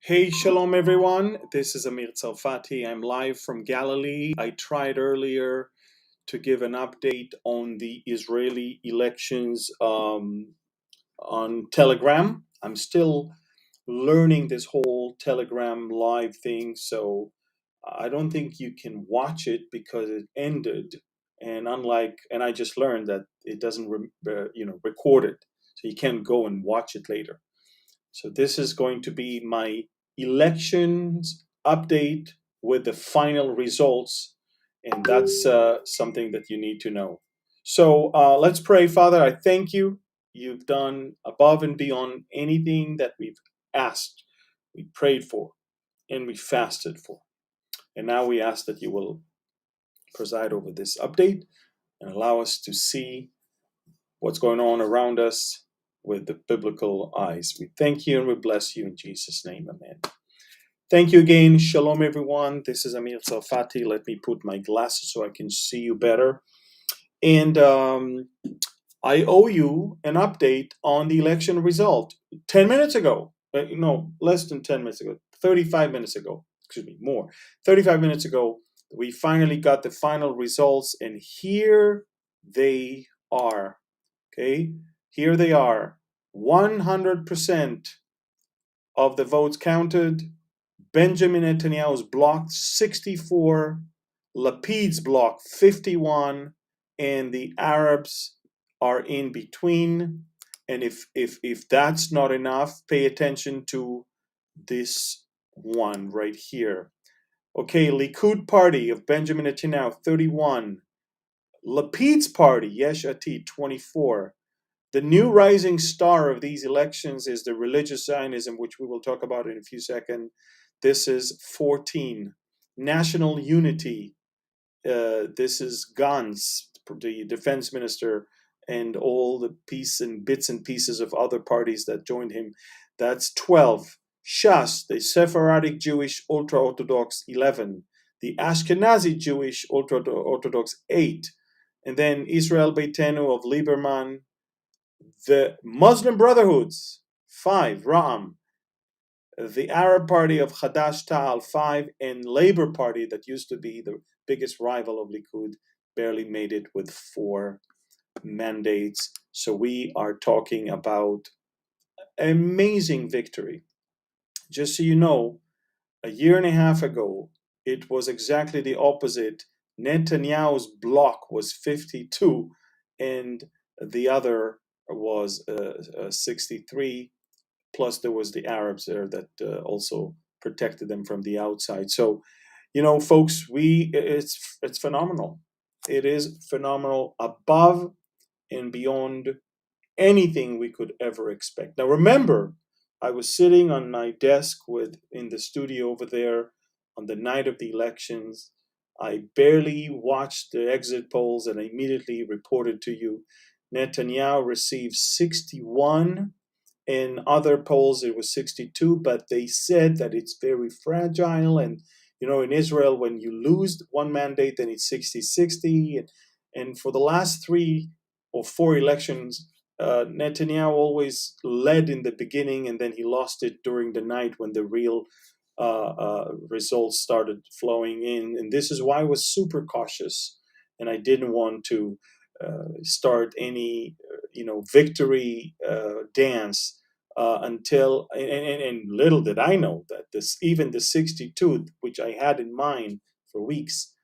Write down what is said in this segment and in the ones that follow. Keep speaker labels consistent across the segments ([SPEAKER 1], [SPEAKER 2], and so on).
[SPEAKER 1] Hey, shalom everyone. This is Amir Tsarfati. I'm live from Galilee. I tried earlier to give an update on the Israeli elections on Telegram. I'm still learning this whole Telegram live thing, so I don't think you can watch it because it ended. And I just learned that it doesn't record it, so you can't go and watch it later. So this is going to be my elections update with the final results, and that's something that you need to know. So let's pray. Father, I thank you. You've done above and beyond anything that we've asked, we prayed for, and we fasted for. And now we ask that you will preside over this update and allow us to see what's going on around us with the biblical eyes. We thank you and we bless you in Jesus' name. Amen. Thank you again. Shalom, everyone. This is Amir Tsarfati. Let me put my glasses so I can see you better. And I owe you an update on the election result. 10 minutes ago, less than 10 minutes ago, 35 minutes ago, more. 35 minutes ago, we finally got the final results, and here they are. Okay, here they are. 100% of the votes counted. Benjamin Netanyahu's block 64, Lapid's block 51, and the Arabs are in between. And if that's not enough, pay attention to this one right here. Okay, Likud party of Benjamin Netanyahu 31, Lapid's party Yesh Atid 24. The new rising star of these elections is the religious Zionism, which we will talk about in a few seconds. This is 14. National Unity. This is Gantz, the defense minister, and all the bits and pieces of other parties that joined him. That's 12. Shas, the Sephardic Jewish ultra-Orthodox, 11. The Ashkenazi Jewish ultra-Orthodox, 8. And then Israel Beitenu of Lieberman. The Muslim Brotherhoods, 5, Ra'am. The Arab Party of Hadash Ta'al, 5, and Labour Party, that used to be the biggest rival of Likud, barely made it with 4 mandates. So we are talking about amazing victory. Just so you know, a year and a half ago, it was exactly the opposite. Netanyahu's bloc was 52, and the other was 63. Plus, there was the Arabs there that also protected them from the outside. So, folks, it's phenomenal. It is phenomenal, above and beyond anything we could ever expect. Now, remember, I was sitting on my desk in the studio over there on the night of the elections. I barely watched the exit polls and I immediately reported to you. Netanyahu received 61. In other polls, it was 62, but they said that it's very fragile. And, in Israel, when you lose one mandate, then it's 60-60. And for the last 3 or 4 elections, Netanyahu always led in the beginning, and then he lost it during the night when the real results started flowing in. And this is why I was super cautious, and I didn't want to start any, victory dance until, and little did I know that even the 62, which I had in mind for weeks,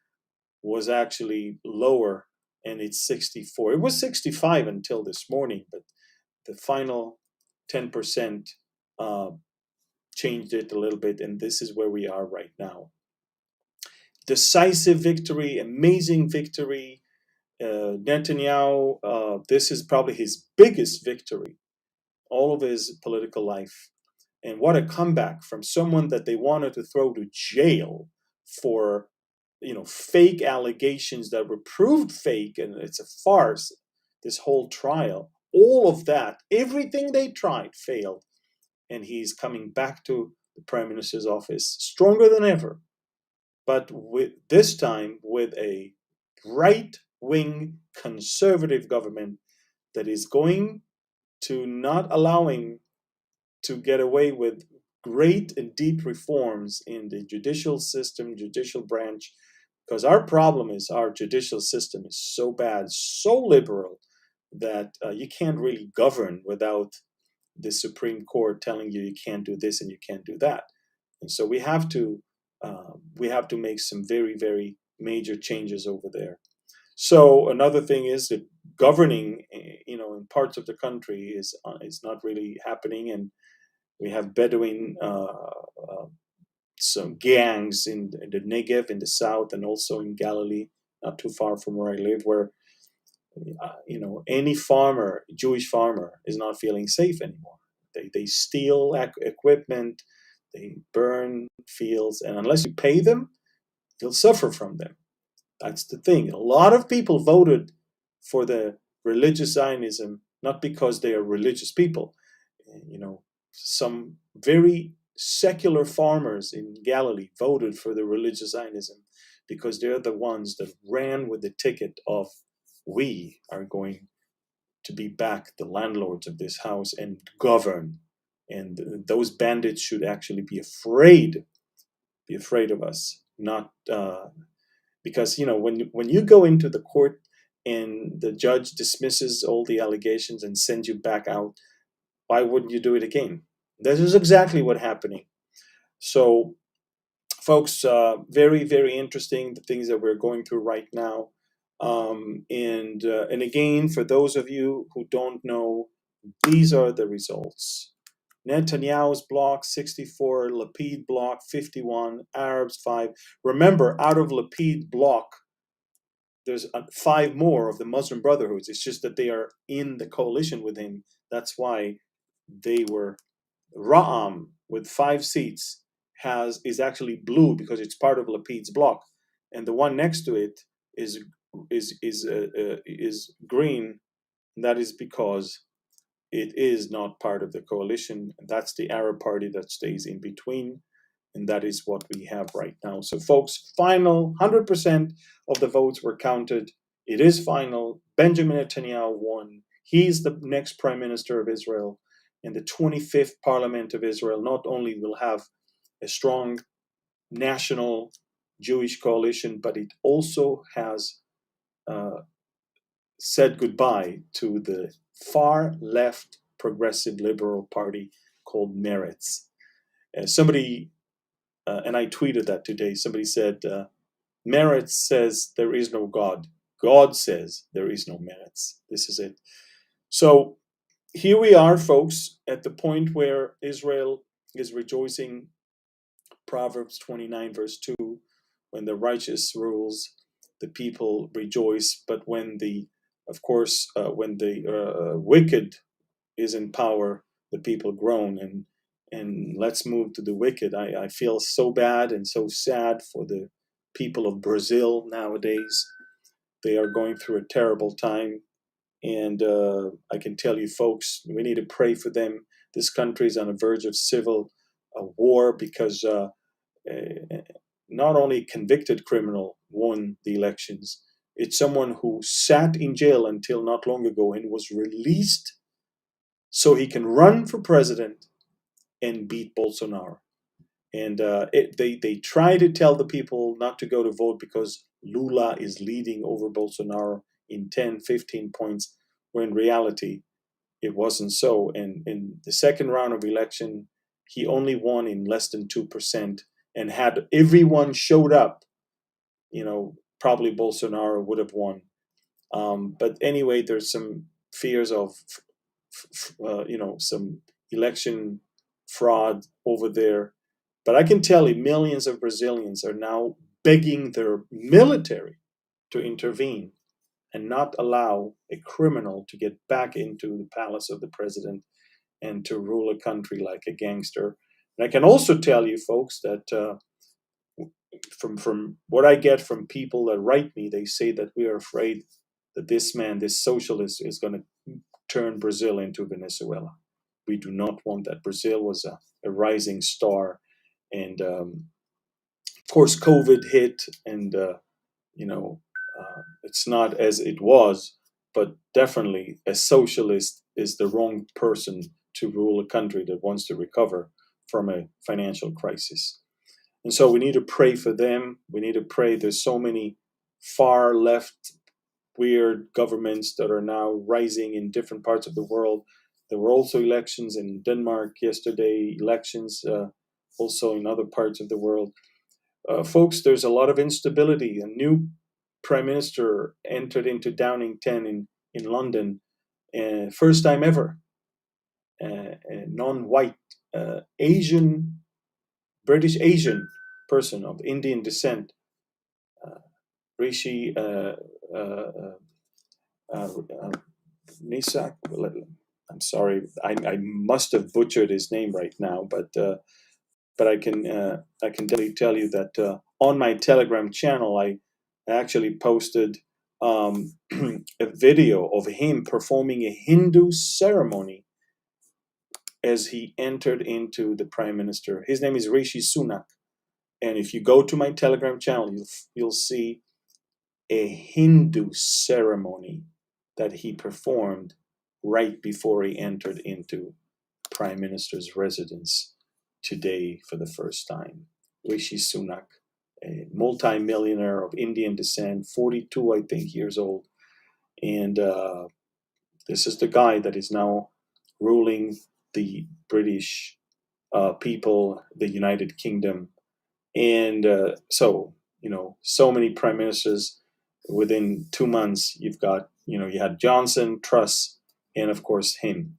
[SPEAKER 1] was actually lower, and it's 64. It was 65 until this morning, but the final 10% changed it a little bit, and this is where we are right now. Decisive victory, amazing victory. Netanyahu, this is probably his biggest victory all of his political life. And what a comeback from someone that they wanted to throw to jail for, fake allegations that were proved fake, and it's a farce, this whole trial. All of that, everything they tried failed. And he's coming back to the prime minister's office stronger than ever. But this time with a right-wing conservative government that is going to not allow him to get away with great and deep reforms in the judicial system, judicial branch, because our problem is our judicial system is so bad, so liberal, that you can't really govern without the Supreme Court telling you you can't do this and you can't do that. And so we have to make some very, very major changes over there. So another thing is that governing, in parts of the country is not really happening, and we have Bedouin some gangs in the Negev in the south, and also in Galilee, not too far from where I live, where any farmer, Jewish farmer, is not feeling safe anymore. They steal equipment, they burn fields, and unless you pay them, you'll suffer from them. That's the thing. A lot of people voted for the religious Zionism, not because they are religious people. Some very secular farmers in Galilee voted for the religious Zionism because they're the ones that ran with the ticket of, we are going to be back the landlords of this house and govern. And those bandits should actually be afraid of us, not because when you go into the court and the judge dismisses all the allegations and sends you back out, why wouldn't you do it again? This is exactly what's happening. So, folks, very, very interesting, the things that we're going through right now. And again, for those of you who don't know, these are the results. Netanyahu's block 64, Lapid block 51, Arabs 5. Remember, out of Lapid block, there's 5 more of the Muslim Brotherhoods. It's just that they are in the coalition with him. That's why they were. Ra'am with 5 seats is actually blue because it's part of Lapid's block, and the one next to it is green. And that is because it is not part of the coalition. That's the Arab party that stays in between, and that is what we have right now. So, folks, final 100% of the votes were counted. It is final. Benjamin Netanyahu won. He's the next prime minister of Israel. And the 25th Parliament of Israel not only will have a strong national Jewish coalition, but it also has said goodbye to the far left progressive liberal party called Meretz. Somebody, and I tweeted that today, somebody said, Meretz says there is no God. God says there is no Meretz. This is it. So, here we are, folks, at the point where Israel is rejoicing. Proverbs 29, verse 2, when the righteous rules, the people rejoice. But when the wicked is in power, the people groan. And let's move to the wicked. I feel so bad and so sad for the people of Brazil nowadays. They are going through a terrible time. And I can tell you, folks, we need to pray for them. This country is on the verge of civil war because not only a convicted criminal won the elections, it's someone who sat in jail until not long ago and was released so he can run for president and beat Bolsonaro. And they try to tell the people not to go to vote because Lula is leading over Bolsonaro in 10, 15 points, when in reality, it wasn't so. And in the second round of election, he only won in less than 2%. And had everyone showed up, probably Bolsonaro would have won. But anyway, there's some fears of, some election fraud over there. But I can tell you, millions of Brazilians are now begging their military to intervene and not allow a criminal to get back into the palace of the president and to rule a country like a gangster. And I can also tell you, folks, that from what I get from people that write me, they say that we are afraid that this man, this socialist, is going to turn Brazil into Venezuela. We do not want that. Brazil was a rising star. And, of course, COVID hit, and, it's not as it was, but definitely a socialist is the wrong person to rule a country that wants to recover from a financial crisis. And so we need to pray for them. We need to pray. There's so many far left weird governments that are now rising in different parts of the world. There were also elections in Denmark yesterday, elections also in other parts of the world. Folks, there's a lot of instability. A new prime minister entered into Downing 10 in London, first time ever. A non-white British Asian person of Indian descent, Rishi Suank. I'm sorry, I must have butchered his name right now, but I can definitely tell you that on my Telegram channel, I actually posted a video of him performing a Hindu ceremony as he entered into the prime minister. His name is Rishi Suank, and if you go to my Telegram channel, you'll see a Hindu ceremony that he performed right before he entered into prime minister's residence today for the first time. Rishi Suank, a multi-millionaire of Indian descent, 42, I think, years old. And this is the guy that is now ruling the British people, the United Kingdom. And so many prime ministers within 2 months. You've got, you had Johnson, Truss, and of course him.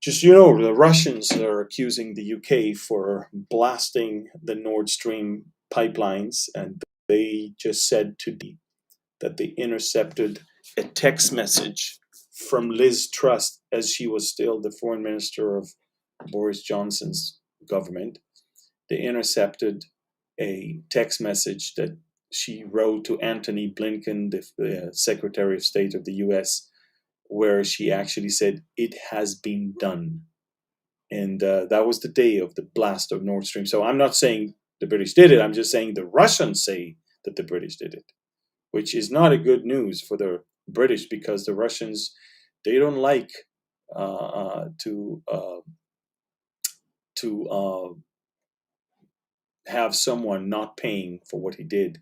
[SPEAKER 1] Just, the Russians are accusing the UK for blasting the Nord Stream pipelines, and they just said today that they intercepted a text message from Liz Truss as she was still the foreign minister of Boris Johnson's government. They intercepted a text message that she wrote to Antony Blinken, the Secretary of State of the US, where she actually said, "It has been done." And that was the day of the blast of Nord Stream. So I'm not saying the British did it. I'm just saying the Russians say that the British did it, which is not a good news for the British, because the Russians, they don't like to have someone not paying for what he did.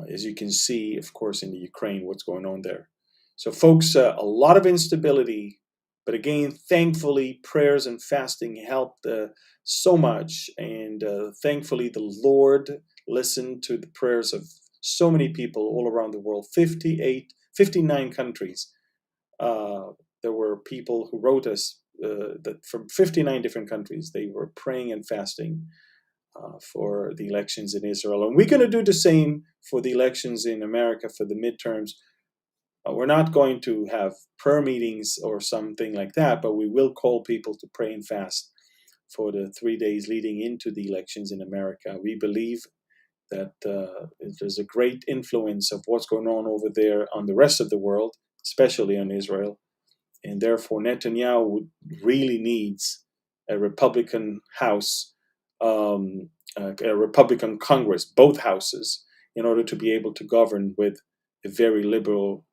[SPEAKER 1] As you can see, of course, in the Ukraine, what's going on there. So folks, a lot of instability, but again, thankfully, prayers and fasting helped so much. And thankfully, the Lord listened to the prayers of so many people all around the world, 59 countries. There were people who wrote us that from 59 different countries, they were praying and fasting for the elections in Israel. And we're going to do the same for the elections in America for the midterms. We're not going to have prayer meetings or something like that, but we will call people to pray and fast for the 3 days leading into the elections in America. We believe that there's a great influence of what's going on over there on the rest of the world, especially on Israel. And therefore, Netanyahu really needs a Republican House, a Republican Congress, both houses, in order to be able to govern with a very liberal,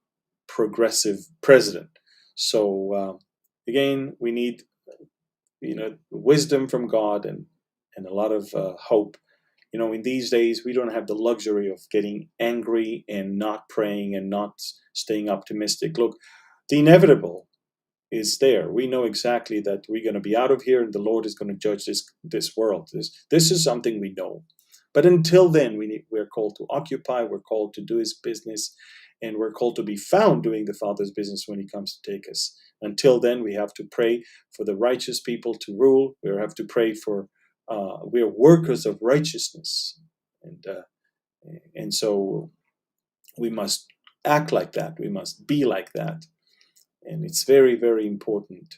[SPEAKER 1] progressive president. So again, we need wisdom from God and a lot of hope. In these days, we don't have the luxury of getting angry and not praying and not staying optimistic. Look, the inevitable is there. We know exactly that we're going to be out of here and the Lord is going to judge this world. This is something we know. But until then, we're called to occupy, we're called to do his business, and we're called to be found doing the Father's business when he comes to take us. Until then, we have to pray for the righteous people to rule. We have to pray for, we are workers of righteousness. And so we must act like that. We must be like that. And it's very, very important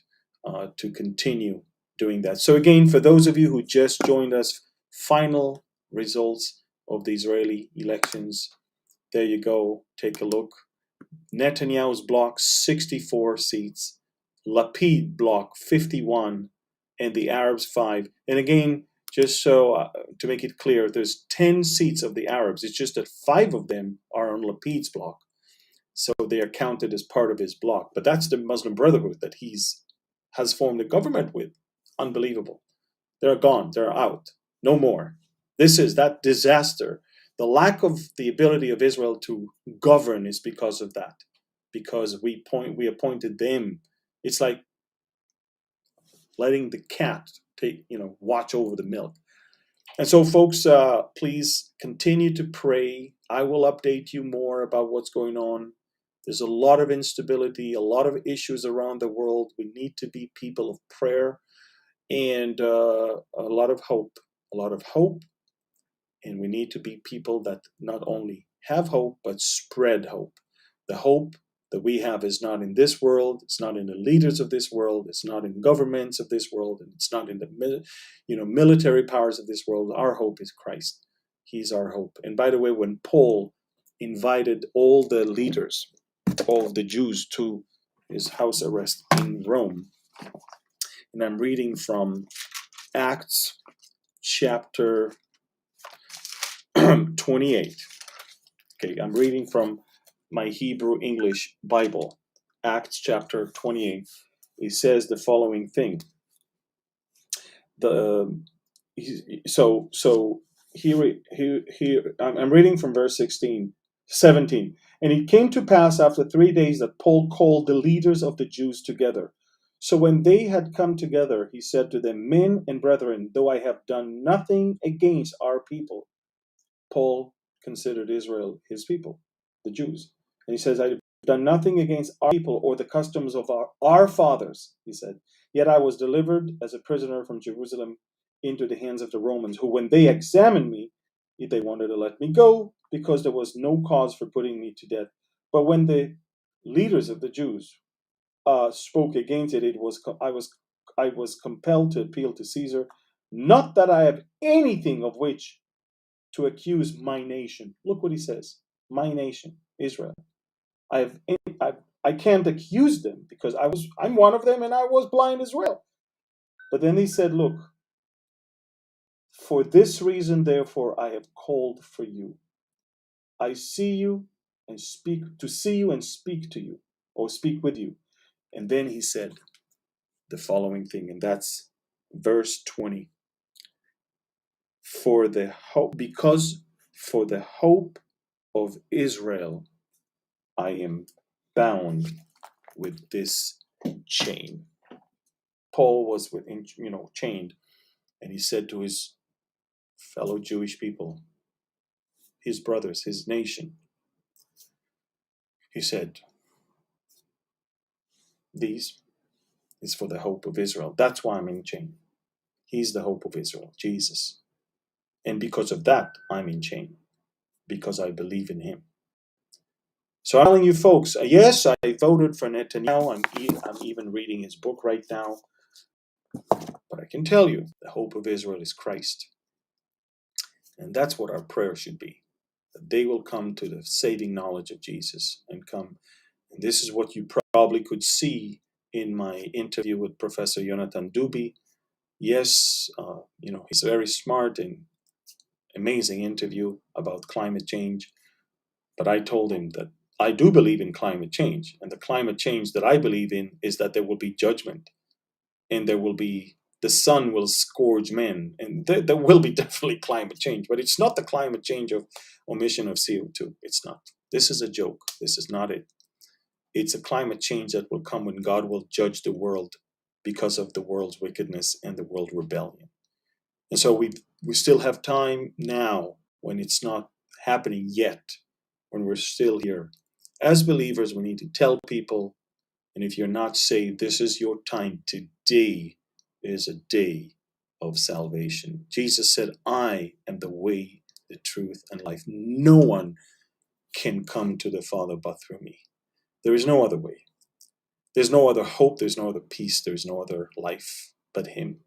[SPEAKER 1] to continue doing that. So again, for those of you who just joined us, final results of the Israeli elections. There you go. Take a look. Netanyahu's bloc, 64 seats. Lapid bloc, 51. And the Arabs, 5. And again, just so to make it clear, there's 10 seats of the Arabs. It's just that 5 of them are on Lapid's bloc. So they are counted as part of his bloc. But that's the Muslim Brotherhood that has formed a government with. Unbelievable. They're gone. They're out. No more. This is that disaster. The lack of the ability of Israel to govern is because of that. Because we appointed them. It's like letting the cat watch over the milk. And so, folks, please continue to pray. I will update you more about what's going on. There's a lot of instability, a lot of issues around the world. We need to be people of prayer and a lot of hope. And we need to be people that not only have hope, but spread hope. The hope that we have is not in this world. It's not in the leaders of this world. It's not in governments of this world. And it's not in the military powers of this world. Our hope is Christ. He's our hope. And by the way, when Paul invited all the leaders, all of the Jews, to his house arrest in Rome, and I'm reading from Acts chapter 28. Okay, I'm reading from my Hebrew English Bible, Acts chapter 28. It says the following thing. Here I'm reading from verse 17. And it came to pass after 3 days that Paul called the leaders of the Jews together. So when they had come together, he said to them, Men and brethren, though I have done nothing against our people. Paul considered Israel his people, the Jews. And he says, I have done nothing against our people or the customs of our fathers, he said. Yet I was delivered as a prisoner from Jerusalem into the hands of the Romans, who when they examined me, they wanted to let me go because there was no cause for putting me to death. But when the leaders of the Jews spoke against it, I was compelled to appeal to Caesar. Not that I have anything of which to accuse my nation. Look what he says. My nation, Israel. I can't accuse them because I'm one of them and I was blind as well. But then he said, look, for this reason, therefore, I have called for you. I see you and speak to you, or speak with you. And then he said the following thing, and that's verse 20. For the hope of Israel, I am bound with this chain. Paul was chained, and he said to his fellow Jewish people, his brothers, his nation, he said, This is for the hope of Israel. That's why I'm in chain. He's the hope of Israel, Jesus. And because of that, I'm in chain, because I believe in him. So I'm telling you folks, yes, I voted for Netanyahu. I'm even reading his book right now. But I can tell you, the hope of Israel is Christ. And that's what our prayer should be. That they will come to the saving knowledge of Jesus and come. And this is what you probably could see in my interview with Professor Jonathan Duby. Yes, he's very smart and amazing interview about climate change. But I told him that I do believe in climate change. And the climate change that I believe in is that there will be judgment. And the sun will scourge men. And there will be definitely climate change. But it's not the climate change of omission of CO2. It's not. This is a joke. This is not it. It's a climate change that will come when God will judge the world because of the world's wickedness and the world rebellion. And so we still have time now when it's not happening yet, when we're still here. As believers, we need to tell people, and if you're not saved, this is your time. Today is a day of salvation. Jesus said, I am the way, the truth, and life. No one can come to the Father but through me. There is no other way. There's no other hope. There's no other peace. There's no other life but him.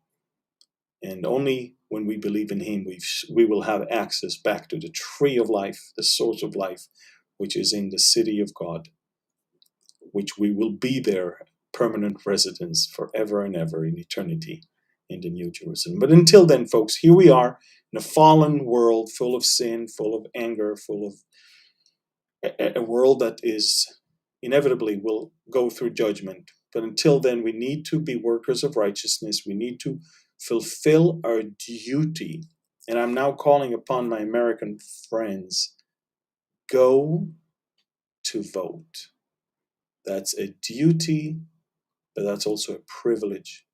[SPEAKER 1] And only when we believe in him, we will have access back to the tree of life, the source of life, which is in the city of God, which we will be their permanent residence forever and ever in eternity in the New Jerusalem. But until then, folks, here we are in a fallen world full of sin, full of anger, full of a world that is inevitably will go through judgment. But until then, we need to be workers of righteousness. We need to fulfill our duty. And I'm now calling upon my American friends, go to vote. That's a duty, but that's also a privilege.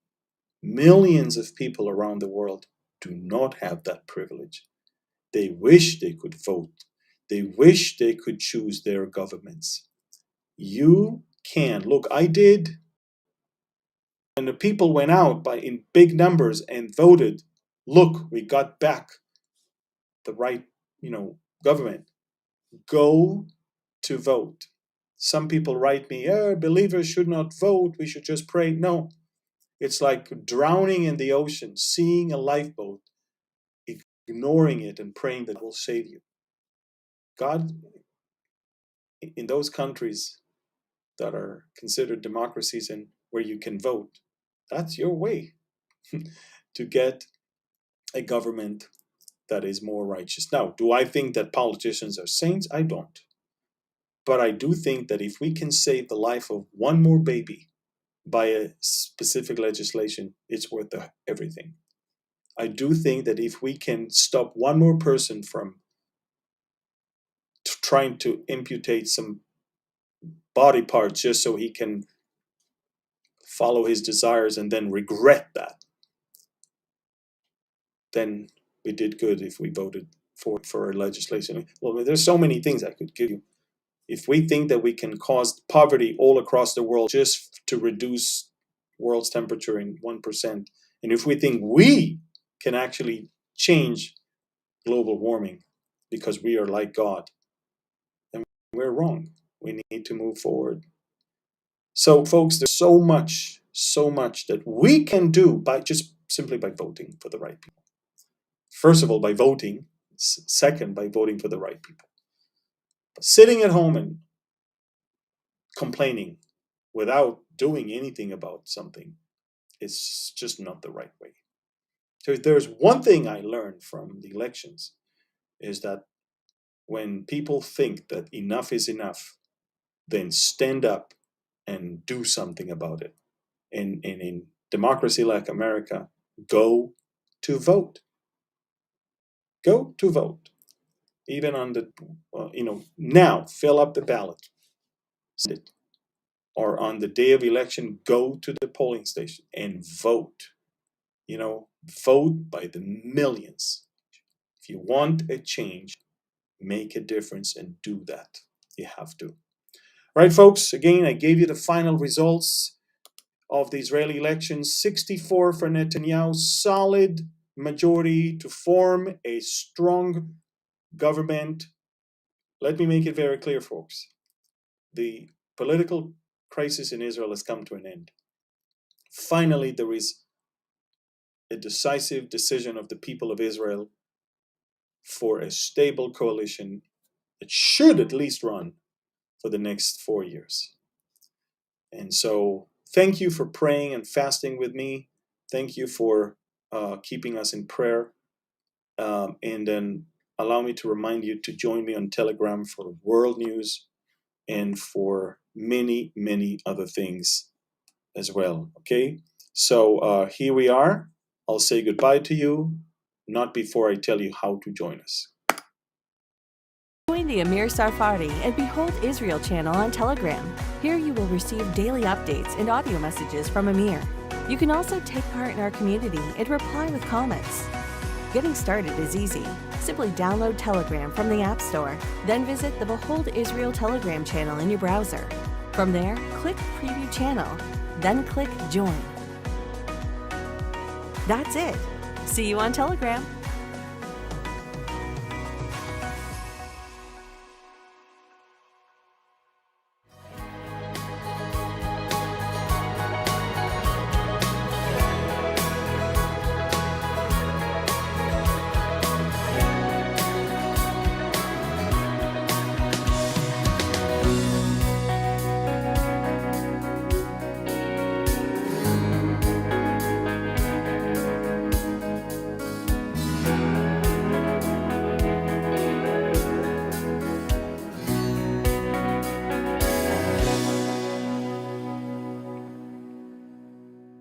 [SPEAKER 1] Millions of people around the world do not have that privilege. They wish they could vote. They wish they could choose their governments. You can. Look, I did. And the people went out in big numbers and voted. Look, we got back the right, government. Go to vote. Some people write me, believers should not vote. We should just pray. No, it's like drowning in the ocean, seeing a lifeboat, ignoring it and praying that it will save you. God, in those countries that are considered democracies and where you can vote, that's your way to get a government that is more righteous. Now, do I think that politicians are saints? I don't. But I do think that if we can save the life of one more baby by a specific legislation, it's worth everything. I do think that if we can stop one more person from trying to amputate some body parts just so he can follow his desires and then regret that, then we did good if we voted for a legislation. Well, there's so many things I could give you. If we think that we can cause poverty all across the world just to reduce world's temperature in 1%, and if we think we can actually change global warming because we are like God, then we're wrong. We need to move forward. So, folks, there's so much that we can do simply by voting for the right people. First of all, by voting. Second, by voting for the right people. But sitting at home and complaining without doing anything about something is just not the right way. So there's one thing I learned from the elections is that when people think that enough is enough, then stand up and do something about it. And in democracy like America, go to vote. Go to vote. Even on the, now fill up the ballot. Or on the day of election, go to the polling station and vote. Vote by the millions. If you want a change, make a difference and do that. You have to. Right, folks, again, I gave you the final results of the Israeli elections. 64 for Netanyahu, solid majority to form a strong government. Let me make it very clear, folks. The political crisis in Israel has come to an end. Finally, there is a decisive decision of the people of Israel for a stable coalition that should at least run for the next 4 years. And so, thank you for praying and fasting with me. Thank you for keeping us in prayer. And then allow me to remind you to join me on Telegram for world news and for many, many other things as well. Okay? So here we are. I'll say goodbye to you, not before I tell you how to join us.
[SPEAKER 2] Join the Amir Sarfati and Behold Israel channel on Telegram. Here you will receive daily updates and audio messages from Amir. You can also take part in our community and reply with comments. Getting started is easy. Simply download Telegram from the App Store, then visit the Behold Israel Telegram channel in your browser. From there, click Preview Channel, then click Join. That's it. See you on Telegram.